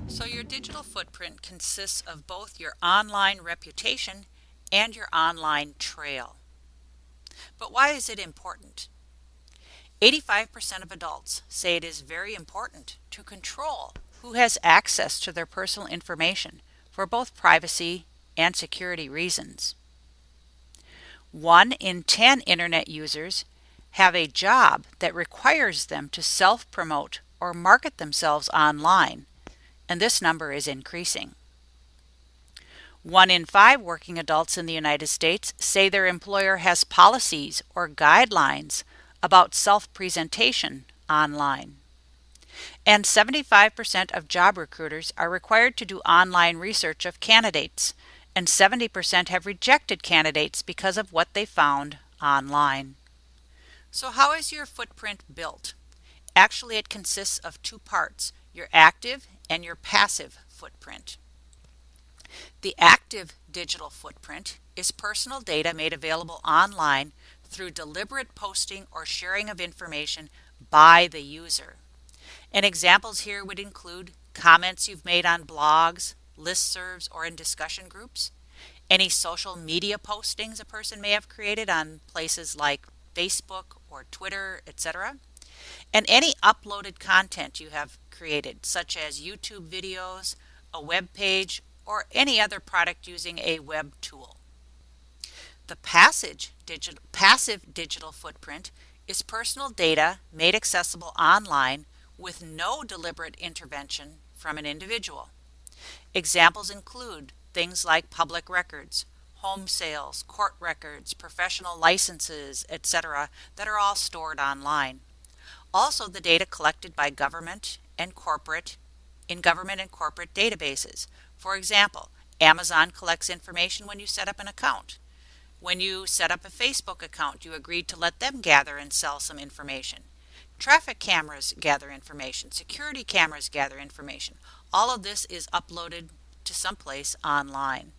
So your digital footprint consists of both your online reputation and your online trail. But why is it important? 85% of adults say it is very important to control who has access to their personal information for both privacy and security reasons. 1 in 10 internet users have a job that requires them to self-promote or market themselves online, and this number is increasing. 1 in 5 working adults in the United States say their employer has policies or guidelines about self-presentation online. And 75% of job recruiters are required to do online research of candidates, and 70% have rejected candidates because of what they found online. So how is your footprint built? Actually, it consists of 2 parts, your active and your passive footprint. The active digital footprint is personal data made available online through deliberate posting or sharing of information by the user. And examples here would include comments you've made on blogs, listservs, or in discussion groups, any social media postings a person may have created on places like Facebook or Twitter, etc., and any uploaded content you have created, such as YouTube videos, a web page, or any other product using a web tool. The passive digital footprint is personal data made accessible online with no deliberate intervention from an individual. Examples include things like public records, home sales, court records, professional licenses, etc., that are all stored online. Also, the data collected by government and corporate databases. For example, Amazon collects information when you set up an account. When you set up a Facebook account, you agreed to let them gather and sell some information. Traffic cameras gather information. Security cameras gather information. All of this is uploaded to someplace online.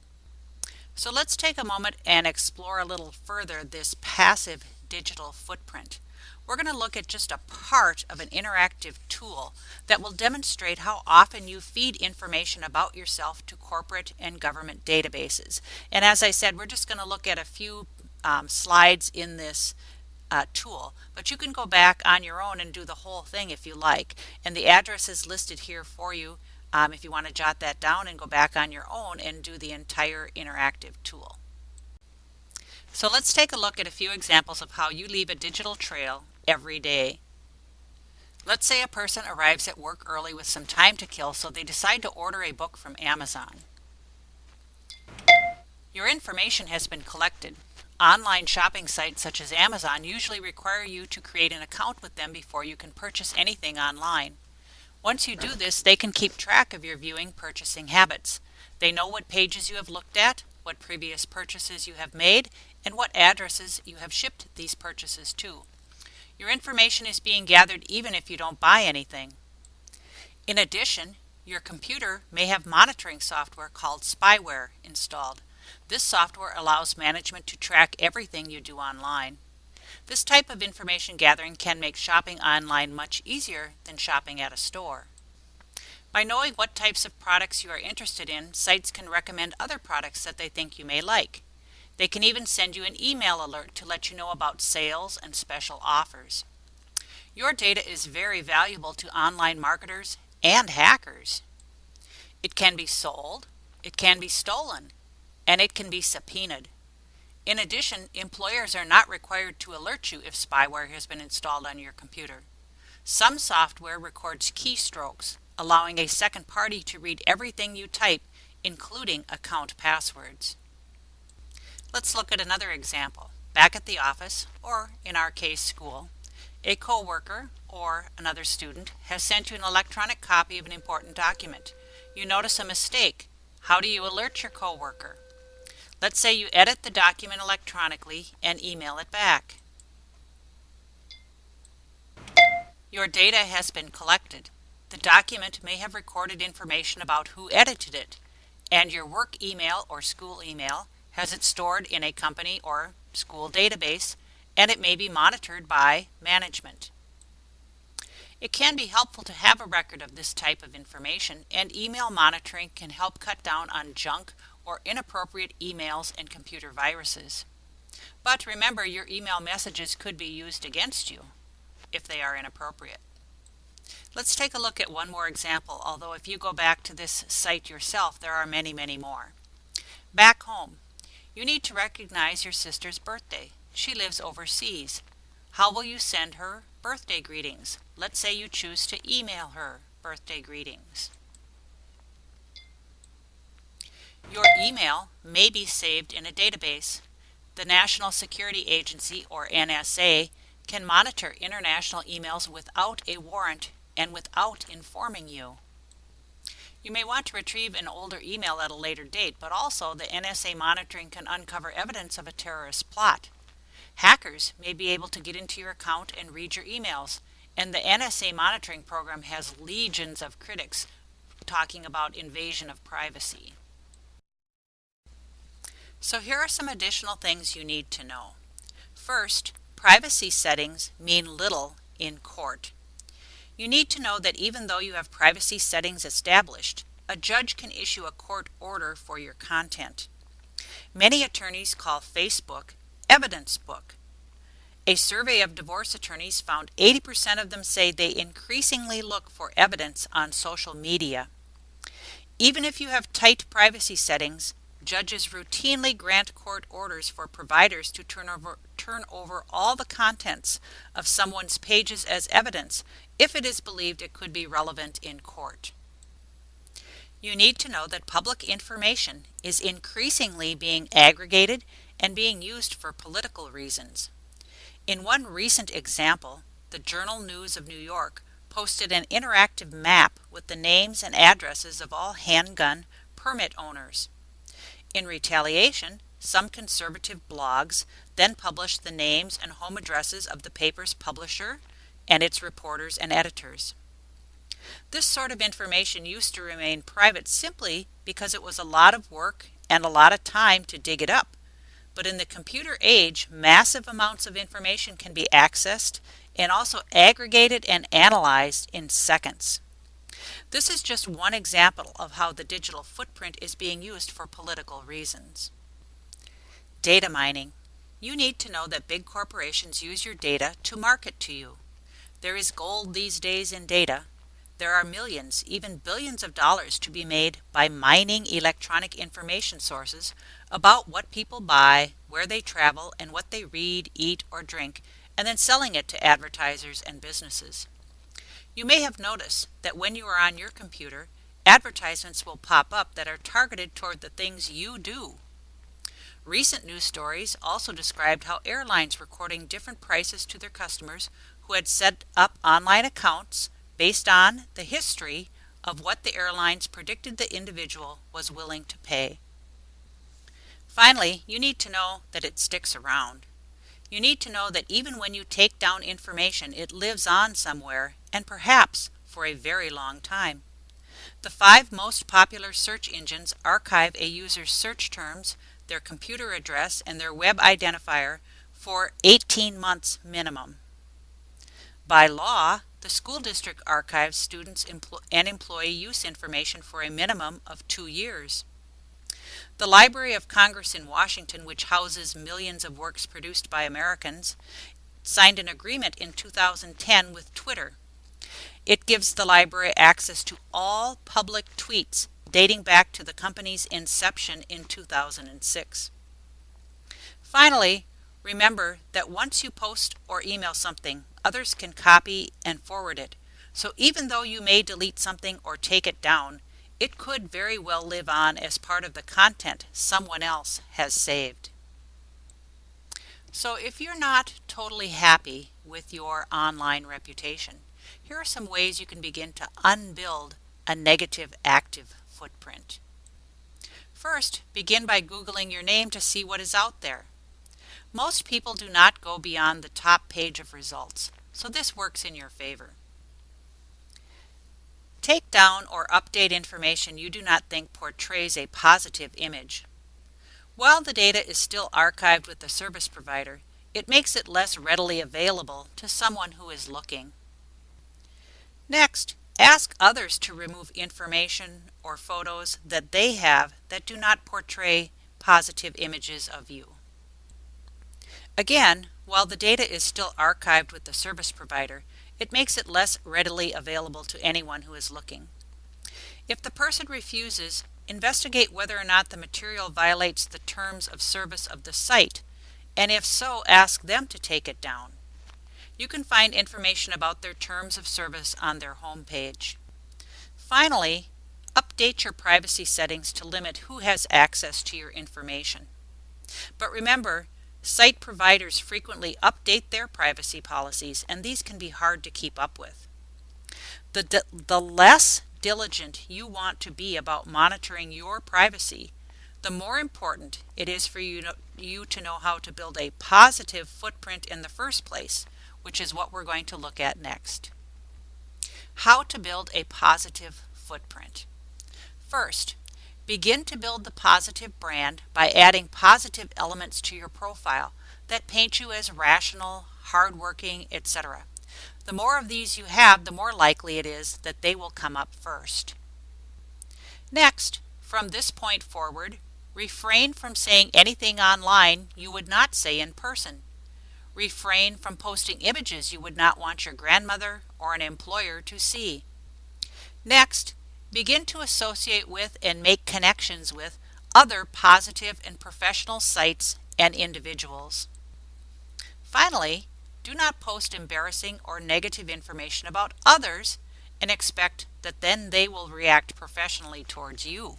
So let's take a moment and explore a little further this passive digital footprint. We're going to look at just a part of an interactive tool that will demonstrate how often you feed information about yourself to corporate and government databases. And as I said, we're just going to look at a few slides in this tool, but you can go back on your own and do the whole thing if you like. And the address is listed here for you if you want to jot that down and go back on your own and do the entire interactive tool. So let's take a look at a few examples of how you leave a digital trail every day. Let's say a person arrives at work early with some time to kill, so they decide to order a book from Amazon. Your information has been collected. Online shopping sites such as Amazon usually require you to create an account with them before you can purchase anything online. Once you do this, they can keep track of your viewing purchasing habits. They know what pages you have looked at, what previous purchases you have made, and what addresses you have shipped these purchases to. Your information is being gathered even if you don't buy anything. In addition, your computer may have monitoring software called spyware installed. This software allows management to track everything you do online. This type of information gathering can make shopping online much easier than shopping at a store. By knowing what types of products you are interested in, sites can recommend other products that they think you may like. They can even send you an email alert to let you know about sales and special offers. Your data is very valuable to online marketers and hackers. It can be sold, it can be stolen, and it can be subpoenaed. In addition, employers are not required to alert you if spyware has been installed on your computer. Some software records keystrokes, allowing a second party to read everything you type, including account passwords. Let's look at another example. Back at the office, or in our case, school, a coworker or another student has sent you an electronic copy of an important document. You notice a mistake. How do you alert your coworker? Let's say you edit the document electronically and email it back. Your data has been collected. The document may have recorded information about who edited it, and your work email or school email has it stored in a company or school database, and it may be monitored by management. It can be helpful to have a record of this type of information, and email monitoring can help cut down on junk or inappropriate emails and computer viruses. But remember, your email messages could be used against you if they are inappropriate. Let's take a look at one more example, although if you go back to this site yourself, there are many, many more. Back home, you need to recognize your sister's birthday. She lives overseas. How will you send her birthday greetings? Let's say you choose to email her birthday greetings. Your email may be saved in a database. The National Security Agency, or NSA, can monitor international emails without a warrant and without informing you. You may want to retrieve an older email at a later date, but also the NSA monitoring can uncover evidence of a terrorist plot. Hackers may be able to get into your account and read your emails, and the NSA monitoring program has legions of critics talking about invasion of privacy. So here are some additional things you need to know. First, privacy settings mean little in court. You need to know that even though you have privacy settings established, a judge can issue a court order for your content. Many attorneys call Facebook evidence book. A survey of divorce attorneys found 80% of them say they increasingly look for evidence on social media. Even if you have tight privacy settings, judges routinely grant court orders for providers to turn over all the contents of someone's pages as evidence if it is believed it could be relevant in court. You need to know that public information is increasingly being aggregated and being used for political reasons. In one recent example, the Journal News of New York posted an interactive map with the names and addresses of all handgun permit owners. In retaliation, some conservative blogs then published the names and home addresses of the paper's publisher and its reporters and editors. This sort of information used to remain private simply because it was a lot of work and a lot of time to dig it up. But in the computer age, massive amounts of information can be accessed and also aggregated and analyzed in seconds. This is just one example of how the digital footprint is being used for political reasons. Data mining. You need to know that big corporations use your data to market to you. There is gold these days in data. There are millions, even billions of dollars to be made by mining electronic information sources about what people buy, where they travel, and what they read, eat, or drink, and then selling it to advertisers and businesses. You may have noticed that when you are on your computer, advertisements will pop up that are targeted toward the things you do. Recent news stories also described how airlines were quoting different prices to their customers who had set up online accounts based on the history of what the airlines predicted the individual was willing to pay. Finally, you need to know that it sticks around. You need to know that even when you take down information, it lives on somewhere, and perhaps for a very long time. The 5 most popular search engines archive a user's search terms, their computer address, and their web identifier for 18 months minimum. By law, the school district archives students' and employee use information for a minimum of 2 years. The Library of Congress in Washington, which houses millions of works produced by Americans, signed an agreement in 2010 with Twitter. It gives the library access to all public tweets dating back to the company's inception in 2006. Finally, remember that once you post or email something, others can copy and forward it. So even though you may delete something or take it down, it could very well live on as part of the content someone else has saved. So if you're not totally happy with your online reputation, here are some ways you can begin to unbuild a negative active footprint. First, begin by Googling your name to see what is out there. Most people do not go beyond the top page of results, so this works in your favor. Take down or update information you do not think portrays a positive image. While the data is still archived with the service provider, it makes it less readily available to someone who is looking. Next, ask others to remove information or photos that they have that do not portray positive images of you. Again, while the data is still archived with the service provider, it makes it less readily available to anyone who is looking. If the person refuses, investigate whether or not the material violates the terms of service of the site, and if so, ask them to take it down. You can find information about their terms of service on their homepage. Finally, update your privacy settings to limit who has access to your information. But remember, site providers frequently update their privacy policies, and these can be hard to keep up with. The less diligent you want to be about monitoring your privacy, the more important it is for you to know how to build a positive footprint in the first place, which is what we're going to look at next. How to build a positive footprint. First, begin to build the positive brand by adding positive elements to your profile that paint you as rational, hardworking, etc. The more of these you have, the more likely it is that they will come up first. Next, from this point forward, refrain from saying anything online you would not say in person. Refrain from posting images you would not want your grandmother or an employer to see. Next, begin to associate with and make connections with other positive and professional sites and individuals. Finally, do not post embarrassing or negative information about others and expect that then they will react professionally towards you.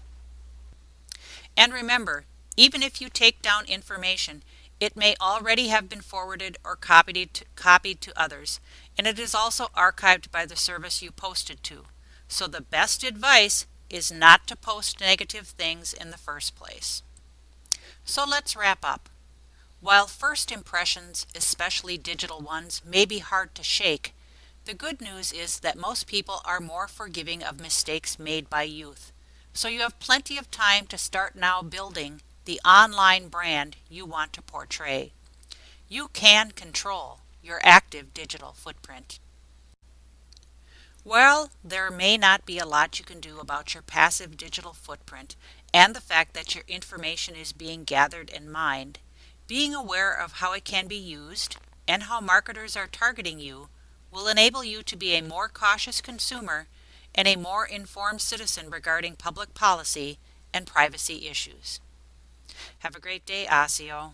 And remember, even if you take down information, it may already have been forwarded or copied to others, and it is also archived by the service you posted to. So the best advice is not to post negative things in the first place. So let's wrap up. While first impressions, especially digital ones, may be hard to shake, the good news is that most people are more forgiving of mistakes made by youth. So you have plenty of time to start now building the online brand you want to portray. You can control your active digital footprint. Well, there may not be a lot you can do about your passive digital footprint and the fact that your information is being gathered and mined. Being aware of how it can be used and how marketers are targeting you will enable you to be a more cautious consumer and a more informed citizen regarding public policy and privacy issues. Have a great day, ASIO.